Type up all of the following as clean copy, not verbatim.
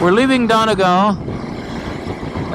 We're leaving Donegal,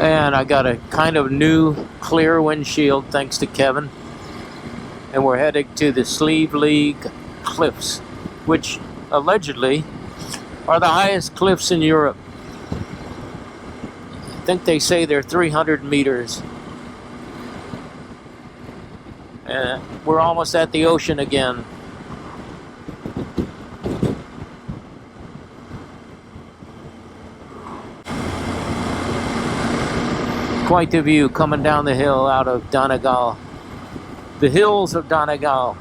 and I got a kind of new clear windshield thanks to Kevin, and we're heading to the Slieve League Cliffs, which allegedly are the highest cliffs in Europe. I think they say they're 300 meters. And we're almost at the ocean again. Quite the view coming down the hill out of Donegal. The hills of Donegal.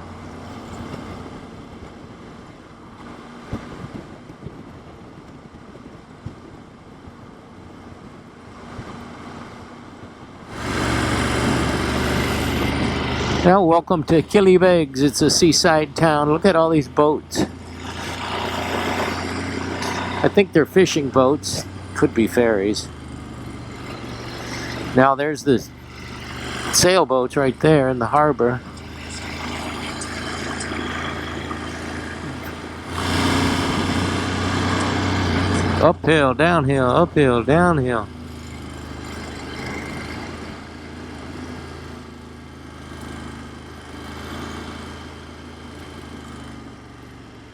Well, welcome to Killybegs. It's a seaside town. Look at all these boats. I think they're fishing boats. Could be ferries. Now there's the sailboats right there in the harbor. Uphill, downhill, uphill, downhill.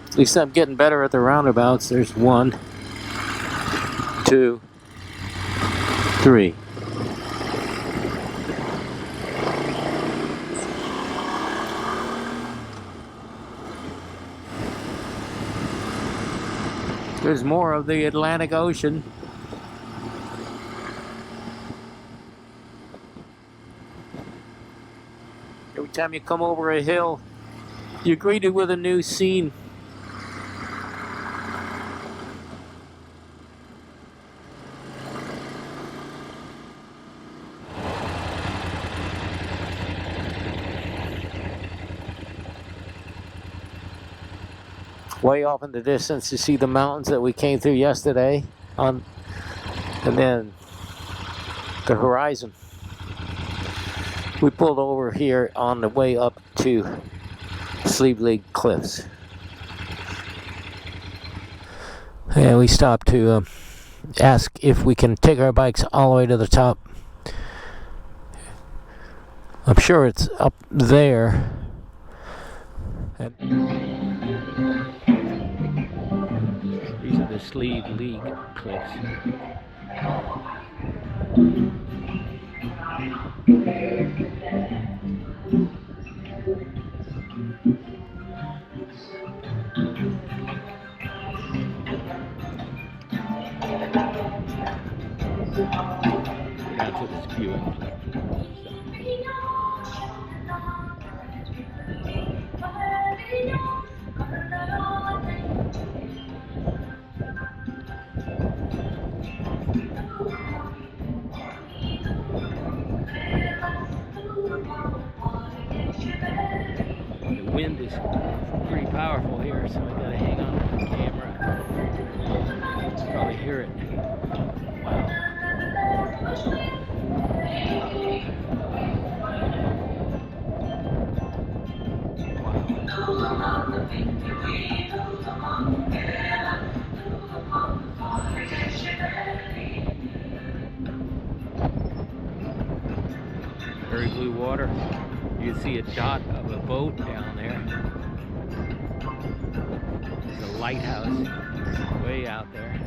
At least I'm getting better at the roundabouts. There's 1, 2, 3. There's more of the Atlantic Ocean. Every time you come over a hill, you're greeted with a new scene. Way off in the distance, you see the mountains that we came through yesterday, and then the horizon. We pulled over here on the way up to Slieve League Cliffs. And we stopped to ask if we can take our bikes all the way to the top. I'm sure it's up there. And these are the Slieve League Cliffs. Down to this viewing platform. The wind is pretty powerful here, so I gotta hang on to the camera. You can probably hear it. Wow. Very blue water. You can see a dot of a boat down there. There's a lighthouse way out there.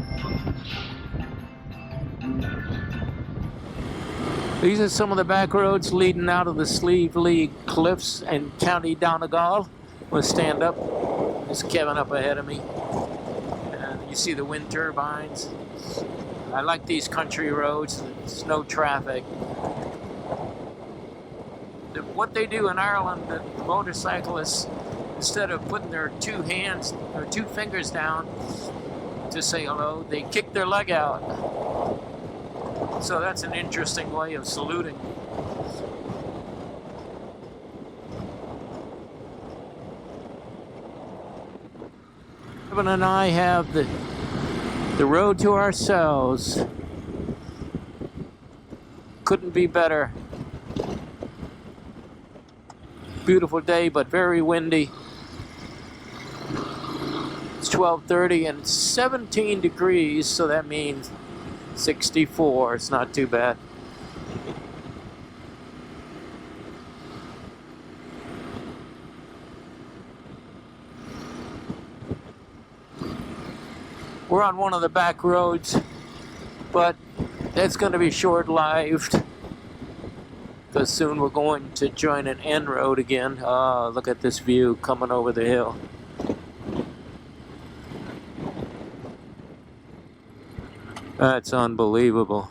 These are some of the back roads leading out of the Slieve League Cliffs in County Donegal. We'll stand up. There's Kevin up ahead of me. And you see the wind turbines. I like these country roads. There's no traffic. What they do in Ireland, the motorcyclists, instead of putting their 2 hands or 2 fingers down to say hello, they kick their leg out. So that's an interesting way of saluting. Kevin and I have the road to ourselves. Couldn't be better. Beautiful day, but very windy. It's 12:30 and 17 degrees, so that means 64. It's not too bad. We're on one of the back roads, but that's going to be short-lived because soon we're going to join an N road again. Look at this view coming over the hill. That's unbelievable.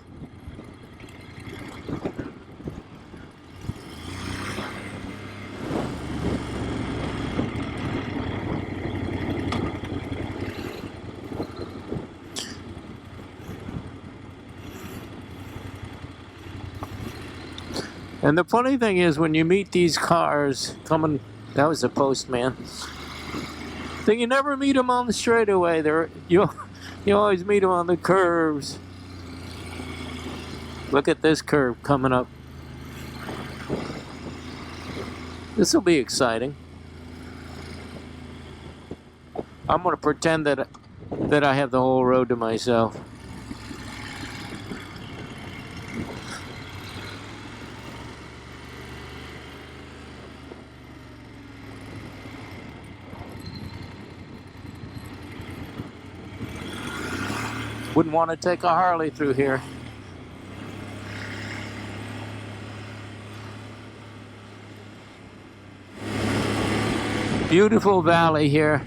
And the funny thing is, when you meet these cars coming, that was a postman. Then you never meet them on the straightaway. You always meet them on the curves. Look at this curve coming up. This will be exciting. I'm going to pretend that I have the whole road to myself. Wouldn't want to take a Harley through here. Beautiful valley here.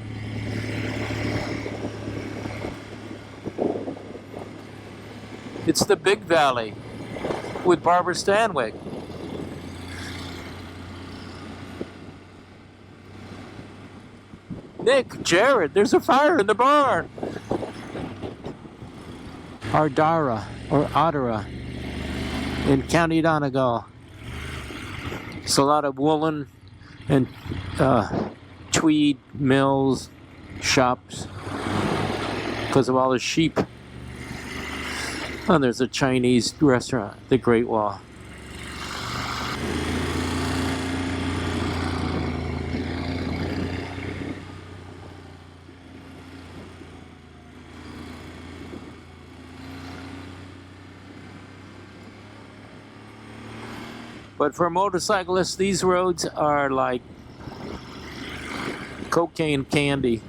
It's the Big Valley with Barbara Stanwyck. Nick, Jared, there's a fire in the barn. Ardara, or Adara, in County Donegal. It's a lot of woolen and tweed mills, shops, because of all the sheep. And there's a Chinese restaurant, the Great Wall. But for motorcyclists, these roads are like cocaine candy.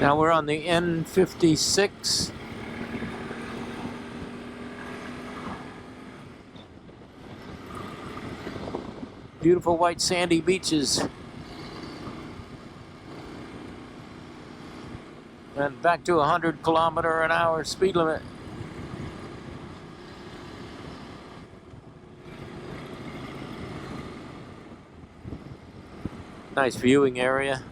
Now we're on the N56. Beautiful white sandy beaches. And back to 100-kilometer-an-hour speed limit. Nice viewing area.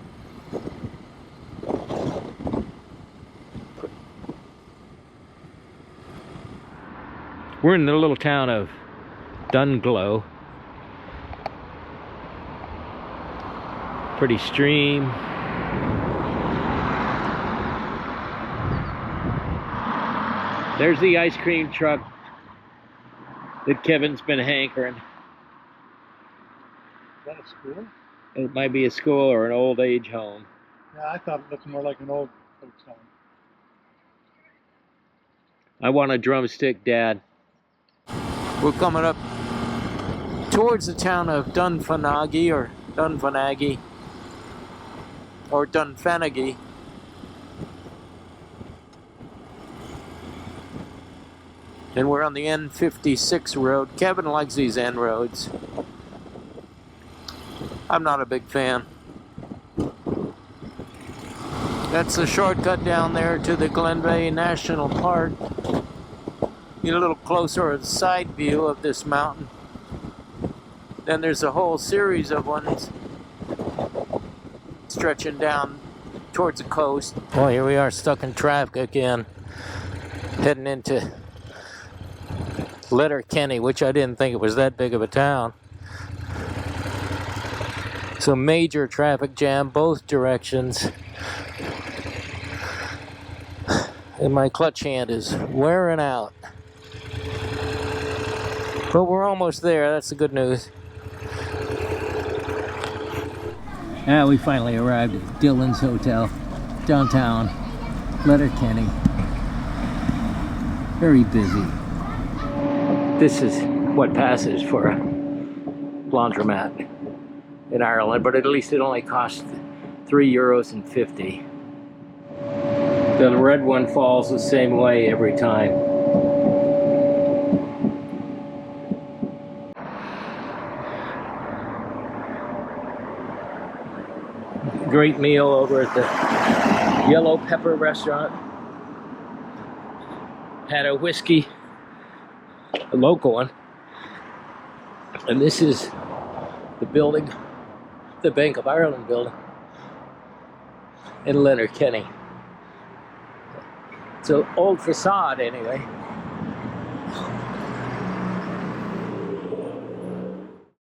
We're in the little town of Donegal. Pretty stream. There's the ice cream truck that Kevin's been hankering. Is that a school? It might be a school or an old age home. Yeah, I thought it looked more like an old folks home. I want a drumstick, Dad. We're coming up towards the town of Dunfanaghy or Dunfanaghy. Or Dunfanaghy. And we're on the N56 road. Kevin likes these N roads. I'm not a big fan. That's the shortcut down there to the Glenveigh National Park. Get a little closer at the side view of this mountain. Then there's a whole series of ones stretching down towards the coast. Well, here we are stuck in traffic again, heading into Letterkenny, which I didn't think it was that big of a town. So major traffic jam both directions. And my clutch hand is wearing out. But we're almost there. That's the good news. And we finally arrived at Dylan's Hotel, downtown Letterkenny. Very busy. This is what passes for a laundromat in Ireland, but at least it only costs €3.50. The red one falls the same way every time. Great meal over at the Yellow Pepper restaurant. Had a whiskey, a local one. And this is the building, the Bank of Ireland building in Letterkenny. It's an old facade anyway.